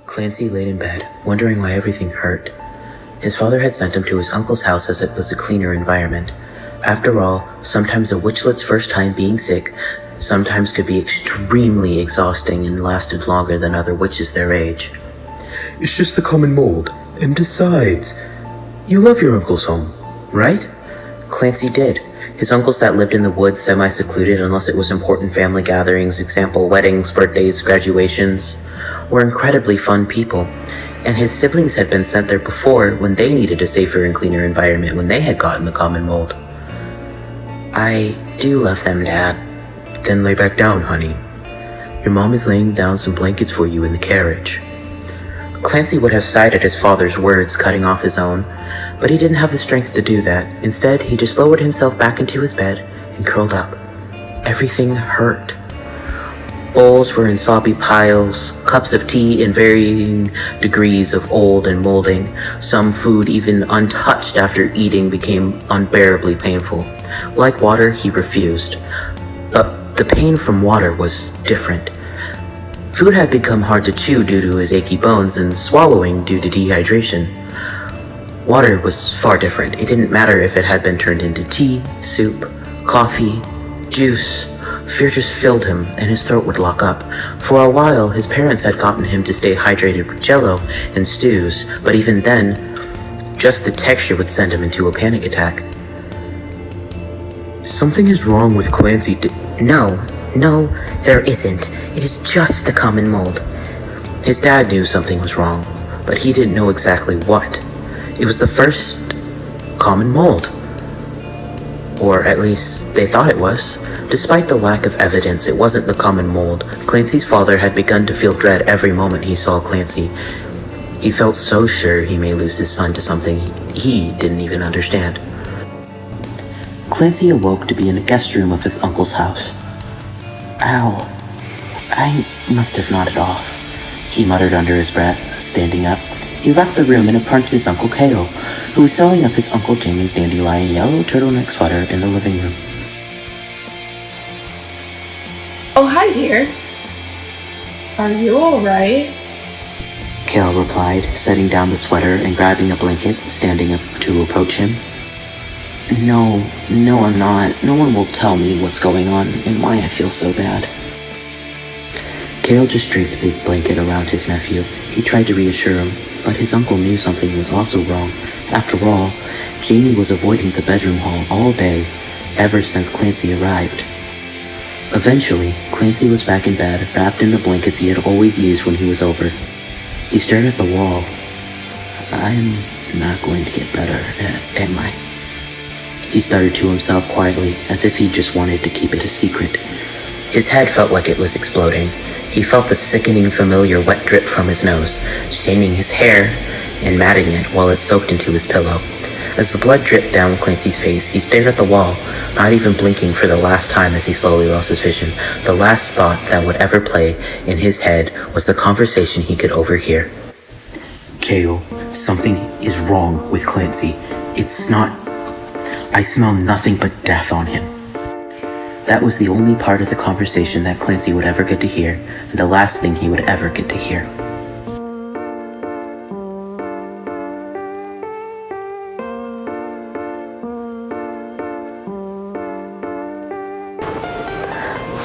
Clancy laid in bed, wondering why everything hurt. His father had sent him to his uncle's house as it was a cleaner environment. After all, sometimes a witchlet's first time being sick sometimes could be extremely exhausting and lasted longer than other witches their age. It's just the common mold. And besides, you love your uncle's home, right? Clancy did. His uncles that lived in the woods, semi-secluded unless it was important family gatherings, example weddings, birthdays, graduations, were incredibly fun people. And his siblings had been sent there before when they needed a safer and cleaner environment when they had gotten the common mold. I do love them, Dad. Then lay back down, honey. Your mom is laying down some blankets for you in the carriage. Clancy would have sighed at his father's words, cutting off his own, but he didn't have the strength to do that. Instead, he just lowered himself back into his bed and curled up. Everything hurt. Bowls were in sloppy piles, cups of tea in varying degrees of old and molding. Some food, even untouched after eating, became unbearably painful. Like water, he refused. But the pain from water was different. Food had become hard to chew due to his achy bones and swallowing due to dehydration. Water was far different. It didn't matter if it had been turned into tea, soup, coffee, juice. Fear just filled him and his throat would lock up. For a while, his parents had gotten him to stay hydrated with jello and stews, but even then, just the texture would send him into a panic attack. Something is wrong with Clancy. No, there isn't. It is just the common mold. His dad knew something was wrong, but he didn't know exactly what. It was the first common mold. Or at least, they thought it was. Despite the lack of evidence, it wasn't the common mold. Clancy's father had begun to feel dread every moment he saw Clancy. He felt so sure he may lose his son to something he didn't even understand. Clancy awoke to be in the guest room of his uncle's house. Ow. I must have nodded off, he muttered under his breath, standing up. He left the room and approached his Uncle Kail, who was sewing up his Uncle Jamie's dandelion yellow turtleneck sweater in the living room. Oh, hi, dear. Are you alright? Kail replied, setting down the sweater and grabbing a blanket, standing up to approach him. No, I'm not. No one will tell me what's going on and why I feel so bad. Kail just draped the blanket around his nephew. He tried to reassure him, but his uncle knew something was also wrong. After all, Jamie was avoiding the bedroom hall all day, ever since Clancy arrived. Eventually, Clancy was back in bed, wrapped in the blankets he had always used when he was over. He stared at the wall. I'm not going to get better, am I? He stuttered to himself quietly, as if he just wanted to keep it a secret. His head felt like it was exploding. He felt the sickening familiar wet drip from his nose, staining his hair and matting it while it soaked into his pillow. As the blood dripped down Clancy's face, he stared at the wall, not even blinking for the last time as he slowly lost his vision. The last thought that would ever play in his head was the conversation he could overhear. Kail, something is wrong with Clancy. It's not... I smell nothing but death on him. That was the only part of the conversation that Clancy would ever get to hear, and the last thing he would ever get to hear.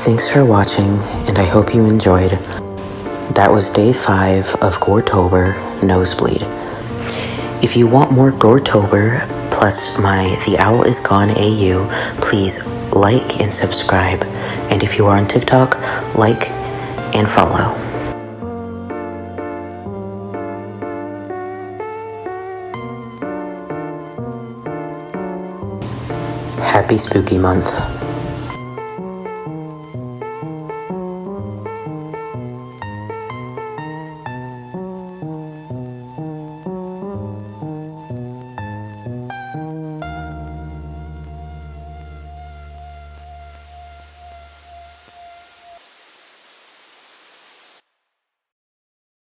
Thanks for watching, and I hope you enjoyed. That was day 5 of goretober, nosebleed. If you want more goretober, plus my The Owl Is Gone AU, please like and subscribe. And if you are on TikTok, like and follow. Happy Spooky Month.